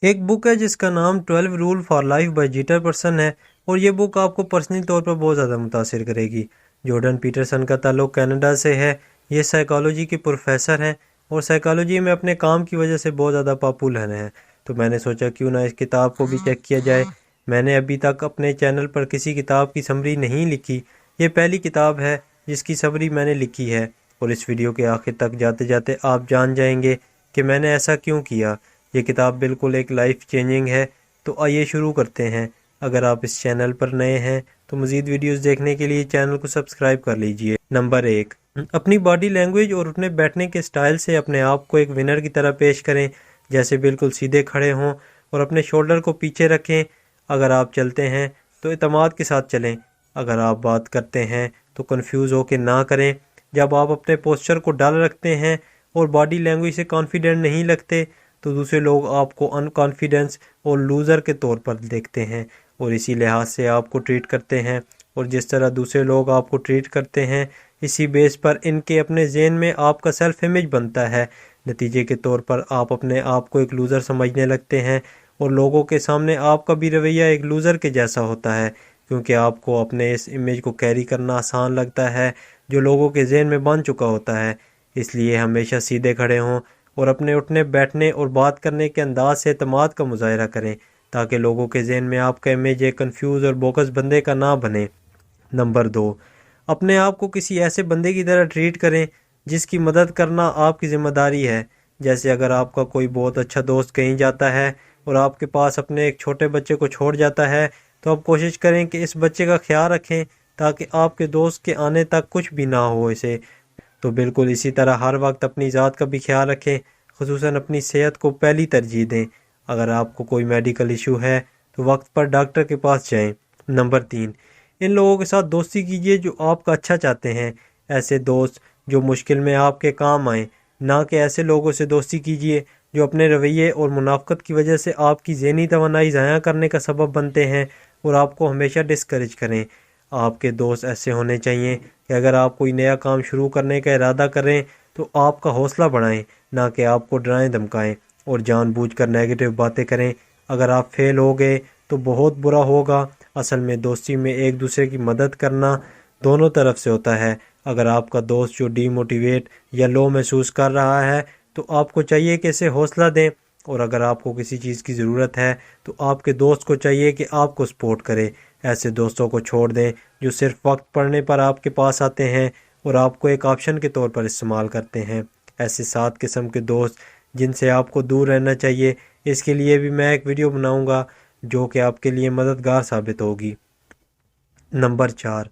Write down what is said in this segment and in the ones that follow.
ایک بک ہے جس کا نام 12 رول فار لائف بائی جیٹر پرسن ہے، اور یہ بک آپ کو پرسنل طور پر بہت زیادہ متاثر کرے گی۔ جورڈن پیٹرسن کا تعلق کینیڈا سے ہے۔ یہ سائیکالوجی کے پروفیسر ہیں اور سائیکالوجی میں اپنے کام کی وجہ سے بہت زیادہ پاپولر ہیں، تو میں نے سوچا کیوں نہ اس کتاب کو بھی چیک کیا جائے۔ میں نے ابھی تک اپنے چینل پر کسی کتاب کی سمری نہیں لکھی، یہ پہلی کتاب ہے جس کی سمری میں نے لکھی ہے، اور اس ویڈیو کے آخر تک جاتے جاتے آپ جان جائیں گے کہ میں نے ایسا کیوں کیا۔ یہ کتاب بالکل ایک لائف چینجنگ ہے، تو آئیے شروع کرتے ہیں۔ اگر آپ اس چینل پر نئے ہیں تو مزید ویڈیوز دیکھنے کے لیے چینل کو سبسکرائب کر لیجئے۔ نمبر 1، اپنی باڈی لینگویج اور اٹھنے بیٹھنے کے سٹائل سے اپنے آپ کو ایک ونر کی طرح پیش کریں، جیسے بالکل سیدھے کھڑے ہوں اور اپنے شولڈر کو پیچھے رکھیں۔ اگر آپ چلتے ہیں تو اعتماد کے ساتھ چلیں، اگر آپ بات کرتے ہیں تو کنفیوز ہو کے نہ کریں۔ جب آپ اپنے پوسچر کو ڈال رکھتے ہیں اور باڈی لینگویج سے کانفیڈنٹ نہیں لگتے تو دوسرے لوگ آپ کو ان کانفیڈنس اور لوزر کے طور پر دیکھتے ہیں اور اسی لحاظ سے آپ کو ٹریٹ کرتے ہیں، اور جس طرح دوسرے لوگ آپ کو ٹریٹ کرتے ہیں اسی بیس پر ان کے اپنے ذہن میں آپ کا سیلف امیج بنتا ہے۔ نتیجے کے طور پر آپ اپنے آپ کو ایک لوزر سمجھنے لگتے ہیں، اور لوگوں کے سامنے آپ کا بھی رویہ ایک لوزر کے جیسا ہوتا ہے، کیونکہ آپ کو اپنے اس امیج کو کیری کرنا آسان لگتا ہے جو لوگوں کے ذہن میں بن چکا ہوتا ہے۔ اس لیے ہمیشہ سیدھے کھڑے ہوں اور اپنے اٹھنے بیٹھنے اور بات کرنے کے انداز سے اعتماد کا مظاہرہ کریں، تاکہ لوگوں کے ذہن میں آپ کا امیج ایک کنفیوز اور بوکس بندے کا نہ بنے۔ نمبر 2، اپنے آپ کو کسی ایسے بندے کی طرح ٹریٹ کریں جس کی مدد کرنا آپ کی ذمہ داری ہے۔ جیسے اگر آپ کا کوئی بہت اچھا دوست کہیں جاتا ہے اور آپ کے پاس اپنے ایک چھوٹے بچے کو چھوڑ جاتا ہے، تو آپ کوشش کریں کہ اس بچے کا خیال رکھیں تاکہ آپ کے دوست کے آنے تک کچھ بھی نہ ہو اسے۔ تو بالکل اسی طرح ہر وقت اپنی ذات کا بھی خیال رکھیں، خصوصاً اپنی صحت کو پہلی ترجیح دیں۔ اگر آپ کو کوئی میڈیکل ایشو ہے تو وقت پر ڈاکٹر کے پاس جائیں۔ نمبر 3، ان لوگوں کے ساتھ دوستی کیجیے جو آپ کا اچھا چاہتے ہیں، ایسے دوست جو مشکل میں آپ کے کام آئیں، نہ کہ ایسے لوگوں سے دوستی کیجیے جو اپنے رویے اور منافقت کی وجہ سے آپ کی ذہنی توانائی ضائع کرنے کا سبب بنتے ہیں اور آپ کو ہمیشہ ڈسکریج کریں۔ آپ کے دوست ایسے ہونے چاہیے کہ اگر آپ کوئی نیا کام شروع کرنے کا ارادہ کریں تو آپ کا حوصلہ بڑھائیں، نہ کہ آپ کو ڈرائیں دھمکائیں اور جان بوجھ کر نیگیٹو باتیں کریں۔ اگر آپ فیل ہو گئے تو بہت برا ہوگا۔ اصل میں دوستی میں ایک دوسرے کی مدد کرنا دونوں طرف سے ہوتا ہے۔ اگر آپ کا دوست جو ڈی موٹیویٹ یا لو محسوس کر رہا ہے تو آپ کو چاہیے کہ اسے حوصلہ دیں، اور اگر آپ کو کسی چیز کی ضرورت ہے تو آپ کے دوست کو چاہیے کہ آپ کو سپورٹ کرے۔ ایسے دوستوں کو چھوڑ دیں جو صرف وقت پڑنے پر آپ کے پاس آتے ہیں اور آپ کو ایک آپشن کے طور پر استعمال کرتے ہیں۔ ایسے 7 قسم کے دوست جن سے آپ کو دور رہنا چاہیے، اس کے لیے بھی میں ایک ویڈیو بناؤں گا جو کہ آپ کے لیے مددگار ثابت ہوگی۔ نمبر 4،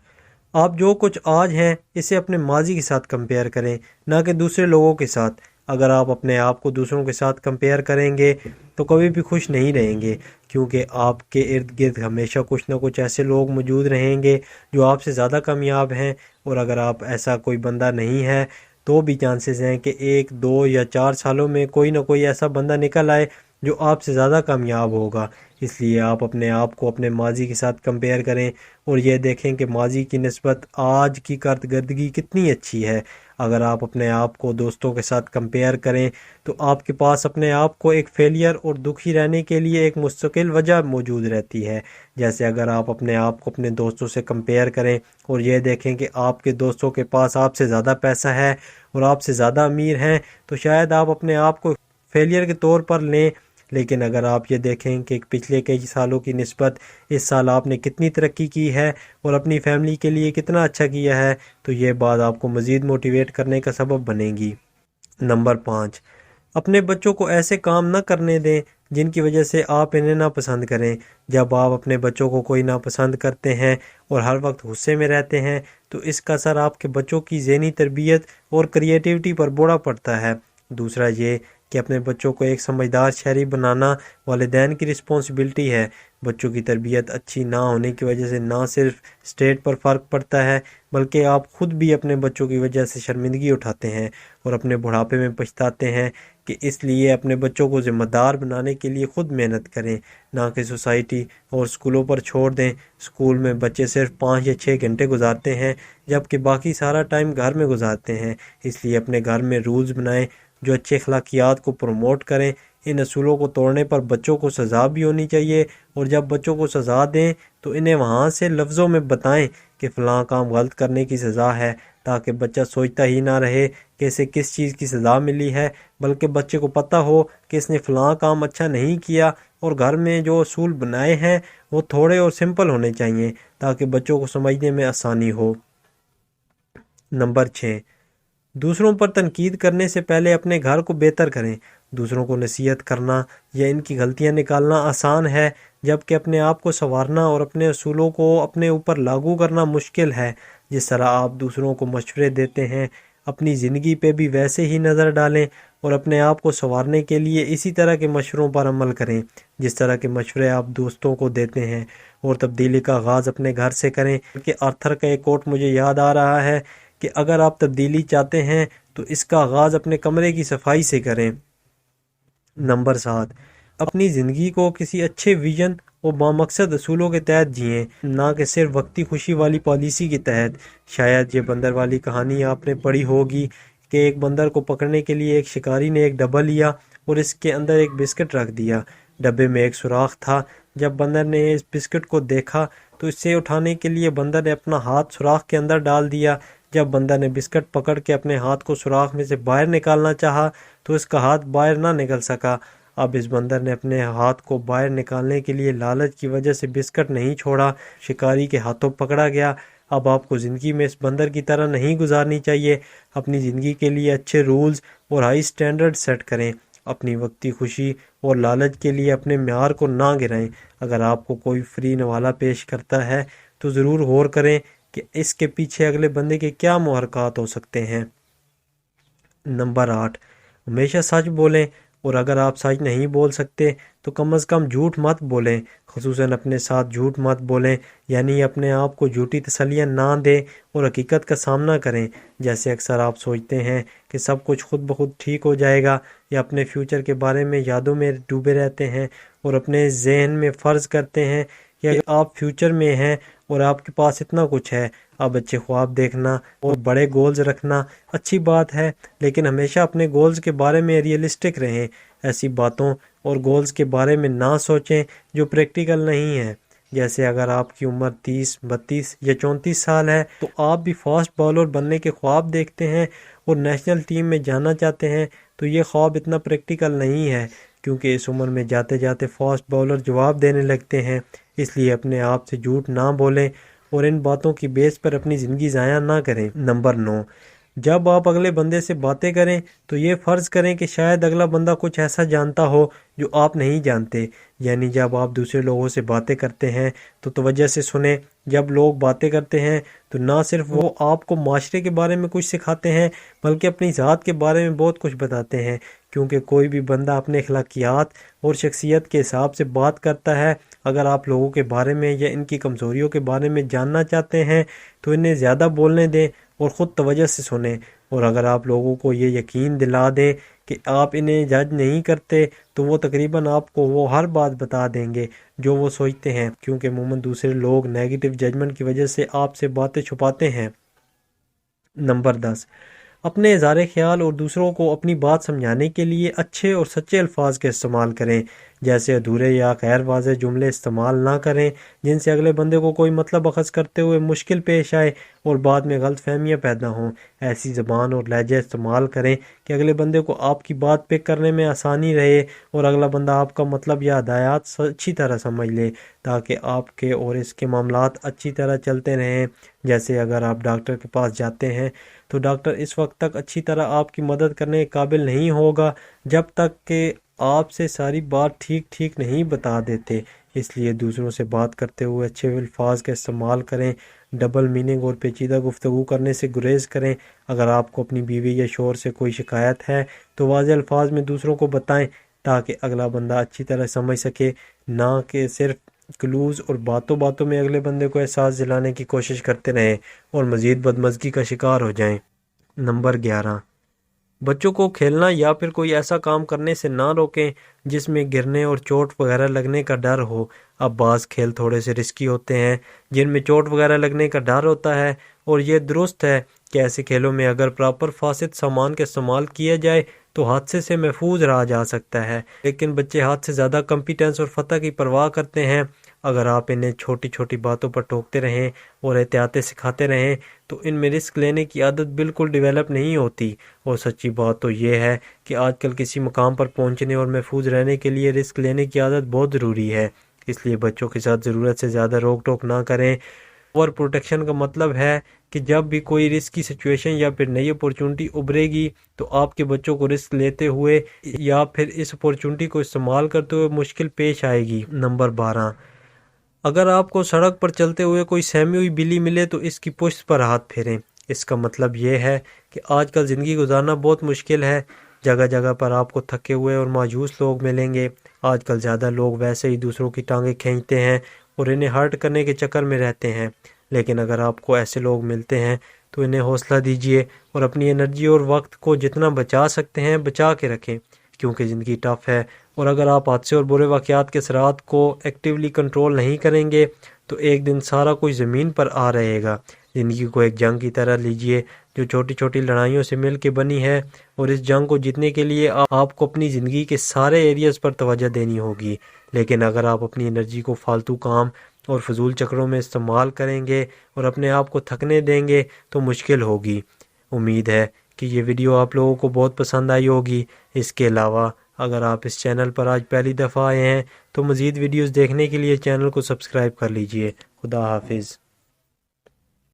آپ جو کچھ آج ہیں اسے اپنے ماضی کے ساتھ کمپیئر کریں، نہ کہ دوسرے لوگوں کے ساتھ۔ اگر آپ اپنے آپ کو دوسروں کے ساتھ کمپیئر کریں گے تو کبھی بھی خوش نہیں رہیں گے، کیونکہ آپ کے ارد گرد ہمیشہ کچھ نہ کچھ ایسے لوگ موجود رہیں گے جو آپ سے زیادہ کامیاب ہیں، اور اگر آپ ایسا کوئی بندہ نہیں ہے تو بھی چانسز ہیں کہ 1، 2 یا 4 سالوں میں کوئی نہ کوئی ایسا بندہ نکل آئے جو آپ سے زیادہ کامیاب ہوگا۔ اس لیے آپ اپنے آپ کو اپنے ماضی کے ساتھ کمپیئر کریں اور یہ دیکھیں کہ ماضی کی نسبت آج کی کارکردگی کتنی اچھی ہے۔ اگر آپ اپنے آپ کو دوستوں کے ساتھ کمپیئر کریں تو آپ کے پاس اپنے آپ کو ایک فیلئر اور دکھی رہنے کے لیے ایک مستقل وجہ موجود رہتی ہے۔ جیسے اگر آپ اپنے آپ کو اپنے دوستوں سے کمپیئر کریں اور یہ دیکھیں کہ آپ کے دوستوں کے پاس آپ سے زیادہ پیسہ ہے اور آپ سے زیادہ امیر ہیں، تو شاید آپ اپنے آپ کو فیلئر کے طور پر لیں۔ لیکن اگر آپ یہ دیکھیں کہ پچھلے کئی سالوں کی نسبت اس سال آپ نے کتنی ترقی کی ہے اور اپنی فیملی کے لیے کتنا اچھا کیا ہے، تو یہ بات آپ کو مزید موٹیویٹ کرنے کا سبب بنے گی۔ نمبر 5، اپنے بچوں کو ایسے کام نہ کرنے دیں جن کی وجہ سے آپ انہیں ناپسند کریں۔ جب آپ اپنے بچوں کو کوئی ناپسند کرتے ہیں اور ہر وقت غصے میں رہتے ہیں تو اس کا اثر آپ کے بچوں کی ذہنی تربیت اور کریٹیوٹی پر برا پڑتا ہے۔ دوسرا یہ کہ اپنے بچوں کو ایک سمجھدار شہری بنانا والدین کی رسپانسبلٹی ہے۔ بچوں کی تربیت اچھی نہ ہونے کی وجہ سے نہ صرف اسٹیٹ پر فرق پڑتا ہے، بلکہ آپ خود بھی اپنے بچوں کی وجہ سے شرمندگی اٹھاتے ہیں اور اپنے بڑھاپے میں پچھتاتے ہیں۔ کہ اس لیے اپنے بچوں کو ذمہ دار بنانے کے لیے خود محنت کریں، نہ کہ سوسائٹی اور اسکولوں پر چھوڑ دیں۔ اسکول میں بچے صرف 5 یا 6 گھنٹے گزارتے ہیں، جبکہ باقی سارا ٹائم گھر میں گزارتے ہیں۔ اس لیے اپنے گھر میں رولز بنائیں، جو اچھے اخلاقیات کو پروموٹ کریں۔ ان اصولوں کو توڑنے پر بچوں کو سزا بھی ہونی چاہیے، اور جب بچوں کو سزا دیں تو انہیں وہاں سے لفظوں میں بتائیں کہ فلاں کام غلط کرنے کی سزا ہے، تاکہ بچہ سوچتا ہی نہ رہے کہ اسے کس چیز کی سزا ملی ہے، بلکہ بچے کو پتہ ہو کہ اس نے فلاں کام اچھا نہیں کیا، اور گھر میں جو اصول بنائے ہیں وہ تھوڑے اور سمپل ہونے چاہیے تاکہ بچوں کو سمجھنے میں آسانی ہو۔ نمبر 6، دوسروں پر تنقید کرنے سے پہلے اپنے گھر کو بہتر کریں۔ دوسروں کو نصیحت کرنا یا ان کی غلطیاں نکالنا آسان ہے، جبکہ اپنے آپ کو سنوارنا اور اپنے اصولوں کو اپنے اوپر لاگو کرنا مشکل ہے۔ جس طرح آپ دوسروں کو مشورے دیتے ہیں، اپنی زندگی پہ بھی ویسے ہی نظر ڈالیں اور اپنے آپ کو سنوارنے کے لیے اسی طرح کے مشوروں پر عمل کریں جس طرح کے مشورے آپ دوستوں کو دیتے ہیں، اور تبدیلی کا آغاز اپنے گھر سے کریں۔ کہ آرتھر کا ایک کوٹ مجھے یاد آ رہا ہے کہ اگر آپ تبدیلی چاہتے ہیں تو اس کا آغاز اپنے کمرے کی صفائی سے کریں۔ نمبر 7، اپنی زندگی کو کسی اچھے ویژن اور بامقصد اصولوں کے تحت جئیں، نہ کہ صرف وقتی خوشی والی پالیسی کے تحت۔ شاید یہ بندر والی کہانی آپ نے پڑھی ہوگی کہ ایک بندر کو پکڑنے کے لیے ایک شکاری نے ایک ڈبہ لیا اور اس کے اندر ایک بسکٹ رکھ دیا۔ ڈبے میں ایک سوراخ تھا۔ جب بندر نے اس بسکٹ کو دیکھا تو اسے اٹھانے کے لیے بندر نے اپنا ہاتھ سوراخ کے اندر ڈال دیا۔ جب بندر نے بسکٹ پکڑ کے اپنے ہاتھ کو سوراخ میں سے باہر نکالنا چاہا تو اس کا ہاتھ باہر نہ نکل سکا۔ اب اس بندر نے اپنے ہاتھ کو باہر نکالنے کے لیے لالچ کی وجہ سے بسکٹ نہیں چھوڑا، شکاری کے ہاتھوں پکڑا گیا۔ اب آپ کو زندگی میں اس بندر کی طرح نہیں گزارنی چاہیے۔ اپنی زندگی کے لیے اچھے رولز اور ہائی سٹینڈرڈ سیٹ کریں۔ اپنی وقتی خوشی اور لالچ کے لیے اپنے معیار کو نہ گرائیں۔ اگر آپ کو کوئی فری نوالہ پیش کرتا ہے تو ضرور غور کریں کہ اس کے پیچھے اگلے بندے کے کیا محرکات ہو سکتے ہیں۔ نمبر 8، ہمیشہ سچ بولیں، اور اگر آپ سچ نہیں بول سکتے تو کم از کم جھوٹ مت بولیں، خصوصاً اپنے ساتھ جھوٹ مت بولیں، یعنی اپنے آپ کو جھوٹی تسلیاں نہ دیں اور حقیقت کا سامنا کریں۔ جیسے اکثر آپ سوچتے ہیں کہ سب کچھ خود بخود ٹھیک ہو جائے گا، یا اپنے فیوچر کے بارے میں یادوں میں ڈوبے رہتے ہیں اور اپنے ذہن میں فرض کرتے ہیں کہ آپ فیوچر میں ہیں اور آپ کے پاس اتنا کچھ ہے۔ اب اچھے خواب دیکھنا اور بڑے گولز رکھنا اچھی بات ہے، لیکن ہمیشہ اپنے گولز کے بارے میں ریئلسٹک رہیں۔ ایسی باتوں اور گولز کے بارے میں نہ سوچیں جو پریکٹیکل نہیں ہیں۔ جیسے اگر آپ کی عمر 30، 32 یا 34 سال ہے تو آپ بھی فاسٹ بالر بننے کے خواب دیکھتے ہیں اور نیشنل ٹیم میں جانا چاہتے ہیں، تو یہ خواب اتنا پریکٹیکل نہیں ہے، کیونکہ اس عمر میں جاتے جاتے فاسٹ بالر جواب دینے لگتے ہیں۔ اس لیے اپنے آپ سے جھوٹ نہ بولیں اور ان باتوں کی بیس پر اپنی زندگی ضائع نہ کریں۔ نمبر 9، جب آپ اگلے بندے سے باتیں کریں تو یہ فرض کریں کہ شاید اگلا بندہ کچھ ایسا جانتا ہو جو آپ نہیں جانتے۔ یعنی جب آپ دوسرے لوگوں سے باتیں کرتے ہیں تو توجہ سے سنیں۔ جب لوگ باتیں کرتے ہیں تو نہ صرف وہ آپ کو معاشرے کے بارے میں کچھ سکھاتے ہیں بلکہ اپنی ذات کے بارے میں بہت کچھ بتاتے ہیں، کیونکہ کوئی بھی بندہ اپنے اخلاقیات اور شخصیت کے حساب سے بات کرتا ہے۔ اگر آپ لوگوں کے بارے میں یا ان کی کمزوریوں کے بارے میں جاننا چاہتے ہیں تو انہیں زیادہ بولنے دیں اور خود توجہ سے سنیں، اور اگر آپ لوگوں کو یہ یقین دلا دیں کہ آپ انہیں جج نہیں کرتے تو وہ تقریباً آپ کو وہ ہر بات بتا دیں گے جو وہ سوچتے ہیں، کیونکہ عموماً دوسرے لوگ نیگیٹو ججمنٹ کی وجہ سے آپ سے باتیں چھپاتے ہیں۔ نمبر 10، اپنے اظہار خیال اور دوسروں کو اپنی بات سمجھانے کے لیے اچھے اور سچے الفاظ کا استعمال کریں۔ جیسے ادھورے یا غیر واضح جملے استعمال نہ کریں جن سے اگلے بندے کو کوئی مطلب اخذ کرتے ہوئے مشکل پیش آئے اور بعد میں غلط فہمیاں پیدا ہوں۔ ایسی زبان اور لہجہ استعمال کریں کہ اگلے بندے کو آپ کی بات پک کرنے میں آسانی رہے اور اگلا بندہ آپ کا مطلب یا ہدایات اچھی طرح سمجھ لے، تاکہ آپ کے اور اس کے معاملات اچھی طرح چلتے رہیں۔ جیسے اگر آپ ڈاکٹر کے پاس جاتے ہیں تو ڈاکٹر اس وقت تک اچھی طرح آپ کی مدد کرنے کے قابل نہیں ہوگا جب تک کہ آپ سے ساری بات ٹھیک نہیں بتا دیتے۔ اس لیے دوسروں سے بات کرتے ہوئے اچھے الفاظ کا استعمال کریں۔ ڈبل میننگ اور پیچیدہ گفتگو کرنے سے گریز کریں۔ اگر آپ کو اپنی بیوی یا شوہر سے کوئی شکایت ہے تو واضح الفاظ میں دوسروں کو بتائیں تاکہ اگلا بندہ اچھی طرح سمجھ سکے، نہ کہ صرف کلوز اور باتوں میں اگلے بندے کو احساس دلانے کی کوشش کرتے رہیں اور مزید بدمزگی کا شکار ہو جائیں۔ نمبر 11، بچوں کو کھیلنا یا پھر کوئی ایسا کام کرنے سے نہ روکیں جس میں گرنے اور چوٹ وغیرہ لگنے کا ڈر ہو۔ اب بعض کھیل تھوڑے سے رسکی ہوتے ہیں جن میں چوٹ وغیرہ لگنے کا ڈر ہوتا ہے، اور یہ درست ہے کہ ایسے کھیلوں میں اگر پراپر فاسد سامان کا استعمال کیا جائے تو حادثے سے محفوظ رہا جا سکتا ہے، لیکن بچے حد سے زیادہ کمپیٹنس اور فتح کی پرواہ کرتے ہیں۔ اگر آپ انہیں چھوٹی چھوٹی باتوں پر ٹوکتے رہیں اور احتیاطیں سکھاتے رہیں تو ان میں رسک لینے کی عادت بالکل ڈیولپ نہیں ہوتی۔ اور سچی بات تو یہ ہے کہ آج کل کسی مقام پر پہنچنے اور محفوظ رہنے کے لیے رسک لینے کی عادت بہت ضروری ہے، اس لیے بچوں کے ساتھ ضرورت سے زیادہ روک ٹوک نہ کریں۔ اوور پروٹیکشن کا مطلب ہے کہ جب بھی کوئی رسکی سچویشن یا پھر نئی اپورچونٹی ابھرے گی تو آپ کے بچوں کو رسک لیتے ہوئے یا پھر اس اپورچونٹی کو استعمال کرتے ہوئے مشکل پیش آئے گی۔ نمبر 12، اگر آپ کو سڑک پر چلتے ہوئے کوئی سہمی ہوئی بلی ملے تو اس کی پشت پر ہاتھ پھیریں۔ اس کا مطلب یہ ہے کہ آج کل زندگی گزارنا بہت مشکل ہے، جگہ جگہ پر آپ کو تھکے ہوئے اور مایوس لوگ ملیں گے۔ آج کل زیادہ لوگ ویسے ہی دوسروں کی ٹانگیں کھینچتے ہیں اور انہیں ہرٹ کرنے کے چکر میں رہتے ہیں، لیکن اگر آپ کو ایسے لوگ ملتے ہیں تو انہیں حوصلہ دیجیے اور اپنی انرجی اور وقت کو جتنا بچا سکتے ہیں بچا کے رکھیں، کیونکہ زندگی ٹف ہے، اور اگر آپ حادثے اور برے واقعات کے اثرات کو ایکٹیولی کنٹرول نہیں کریں گے تو ایک دن سارا کچھ زمین پر آ رہے گا۔ زندگی کو ایک جنگ کی طرح لیجئے جو چھوٹی چھوٹی لڑائیوں سے مل کے بنی ہے، اور اس جنگ کو جیتنے کے لیے آپ کو اپنی زندگی کے سارے ایریاز پر توجہ دینی ہوگی، لیکن اگر آپ اپنی انرجی کو فالتو کام اور فضول چکروں میں استعمال کریں گے اور اپنے آپ کو تھکنے دیں گے تو مشکل ہوگی۔ امید ہے کہ یہ ویڈیو آپ لوگوں کو بہت پسند آئی ہوگی۔ اس کے علاوہ اگر آپ اس چینل پر آج پہلی دفعہ آئے ہیں تو مزید ویڈیوز دیکھنے کے لیے چینل کو سبسکرائب کر لیجئے۔ خدا حافظ۔